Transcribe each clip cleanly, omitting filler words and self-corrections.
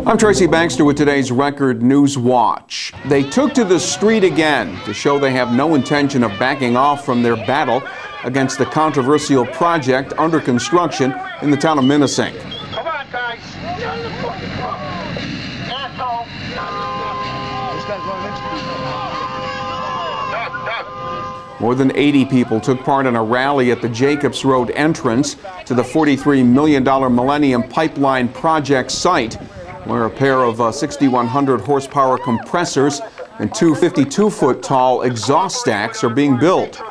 I'm Tracy Baxter with today's Record Newswatch. They took to the street again to show they have no intention of backing off from their battle against the controversial project under construction in the town of Minisink. Come on, guys. More than 80 people took part in a rally at the Jacobs Road entrance to the $43 million Millennium Pipeline project site, where a pair of 6,100 horsepower compressors and two 52-foot tall exhaust stacks are being built.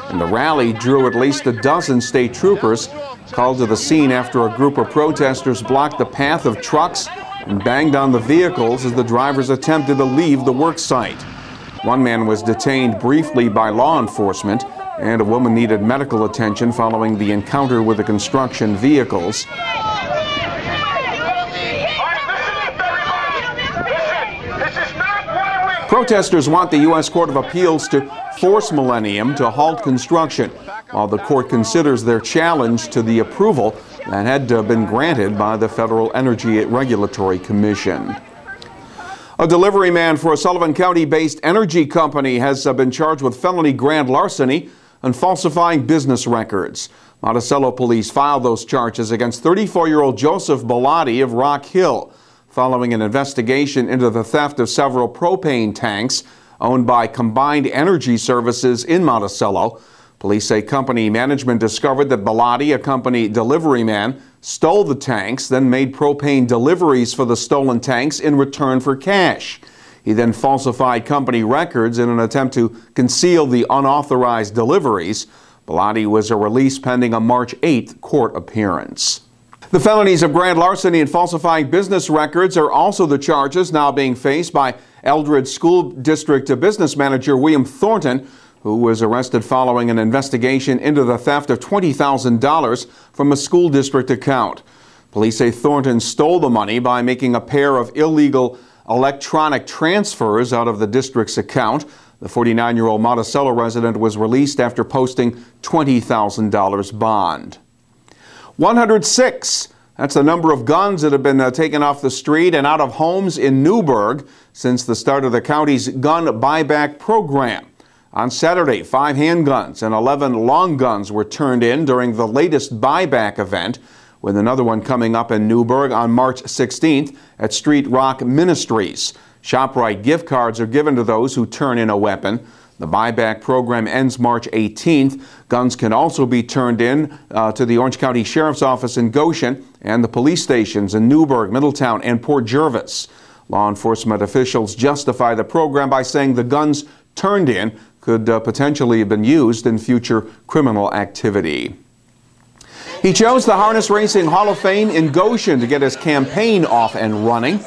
And the rally drew at least a dozen state troopers, called to the scene after a group of protesters blocked the path of trucks and banged on the vehicles as the drivers attempted to leave the work site. One man was detained briefly by law enforcement, and a woman needed medical attention following the encounter with the construction vehicles. Protesters want the U.S. Court of Appeals to force Millennium to halt construction, while the court considers their challenge to the approval that had been granted by the Federal Energy Regulatory Commission. A delivery man for a Sullivan County-based energy company has been charged with felony grand larceny and falsifying business records. Monticello police filed those charges against 34-year-old Joseph Bellotti of Rock Hill, following an investigation into the theft of several propane tanks owned by Combined Energy Services in Monticello. Police say company management discovered that Bellotti, a company delivery man, stole the tanks, then made propane deliveries for the stolen tanks in return for cash. He then falsified company records in an attempt to conceal the unauthorized deliveries. Bellotti was released pending a March 8th court appearance. The felonies of grand larceny and falsifying business records are also the charges now being faced by Eldred School District Business Manager William Thornton, who was arrested following an investigation into the theft of $20,000 from a school district account. Police say Thornton stole the money by making a pair of illegal electronic transfers out of the district's account. The 49-year-old Monticello resident was released after posting $20,000 bond. 106. That's the number of guns that have been taken off the street and out of homes in Newburgh since the start of the county's gun buyback program. On Saturday, 5 handguns and 11 long guns were turned in during the latest buyback event, with another one coming up in Newburgh on March 16th at Street Rock Ministries. ShopRite gift cards are given to those who turn in a weapon. The buyback program ends March 18th. Guns can also be turned in to the Orange County Sheriff's Office in Goshen and the police stations in Newburgh, Middletown, and Port Jervis. Law enforcement officials justify the program by saying the guns turned in could potentially have been used in future criminal activity. He chose the Harness Racing Hall of Fame in Goshen to get his campaign off and running.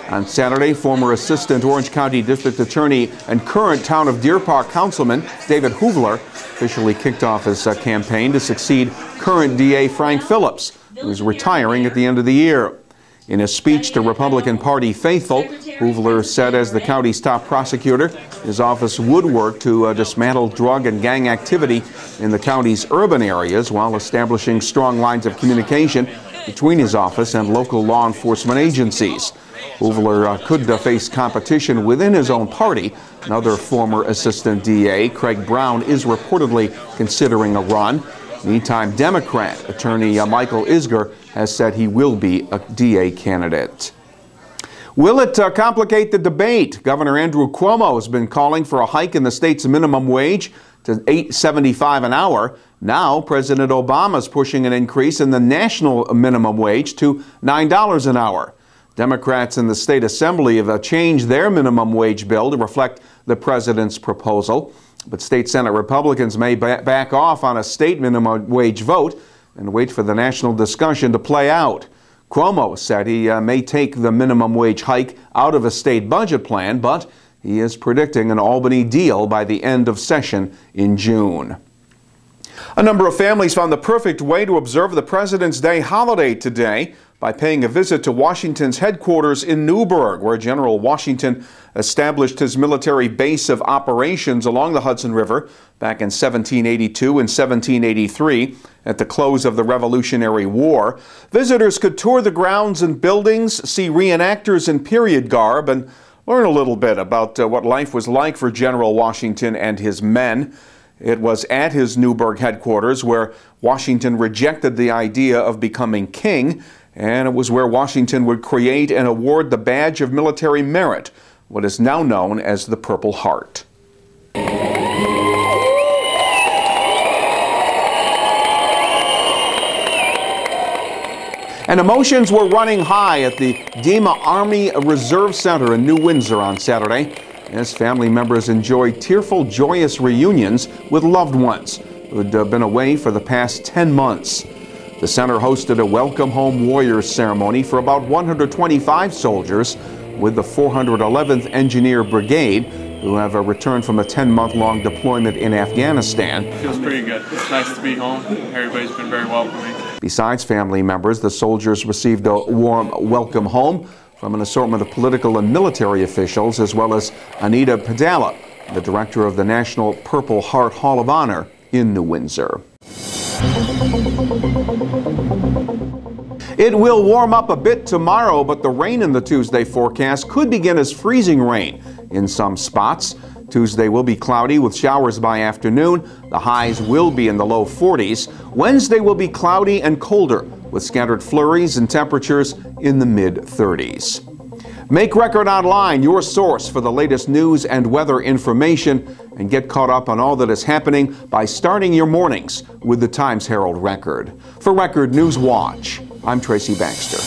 On Saturday, former Assistant Orange County District Attorney and current Town of Deer Park Councilman David Hoovler officially kicked off his campaign to succeed current DA Frank Phillips, who is retiring at the end of the year. In a speech to Republican Party faithful, Hoovler said as the county's top prosecutor, his office would work to dismantle drug and gang activity in the county's urban areas while establishing strong lines of communication between his office and local law enforcement agencies. Hoovler could face competition within his own party. Another former assistant DA, Craig Brown, is reportedly considering a run. Meantime, Democrat attorney Michael Isger has said he will be a DA candidate. Will it complicate the debate? Governor Andrew Cuomo has been calling for a hike in the state's minimum wage to $8.75 an hour. Now, President Obama is pushing an increase in the national minimum wage to $9 an hour. Democrats in the state assembly have changed their minimum wage bill to reflect the president's proposal. But state Senate Republicans may back off on a state minimum wage vote and wait for the national discussion to play out. Cuomo said he may take the minimum wage hike out of a state budget plan, but he is predicting an Albany deal by the end of session in June. A number of families found the perfect way to observe the President's Day holiday today by paying a visit to Washington's headquarters in Newburgh, where General Washington established his military base of operations along the Hudson River back in 1782 and 1783 at the close of the Revolutionary War. Visitors could tour the grounds and buildings, see reenactors in period garb, and learn a little bit about what life was like for General Washington and his men. It was at his Newburgh headquarters where Washington rejected the idea of becoming king, and it was where Washington would create and award the Badge of Military Merit, what is now known as the Purple Heart. And emotions were running high at the Dima Army Reserve Center in New Windsor on Saturday, as family members enjoyed tearful, joyous reunions with loved ones who had been away for the past 10 months. The center hosted a Welcome Home Warriors ceremony for about 125 soldiers with the 411th Engineer Brigade, who have returned from a 10-month-long deployment in Afghanistan. It feels pretty good. It's nice to be home. Everybody's been very welcoming. Besides family members, the soldiers received a warm welcome home from an assortment of political and military officials, as well as Anita Padala, the director of the National Purple Heart Hall of Honor in New Windsor. It will warm up a bit tomorrow, but the rain in the Tuesday forecast could begin as freezing rain in some spots. Tuesday will be cloudy with showers by afternoon. The highs will be in the low 40s. Wednesday will be cloudy and colder with scattered flurries and temperatures in the mid-30s. Make Record Online your source for the latest news and weather information, and get caught up on all that is happening by starting your mornings with the Times-Herald Record. For Record Newswatch, I'm Tracy Baxter.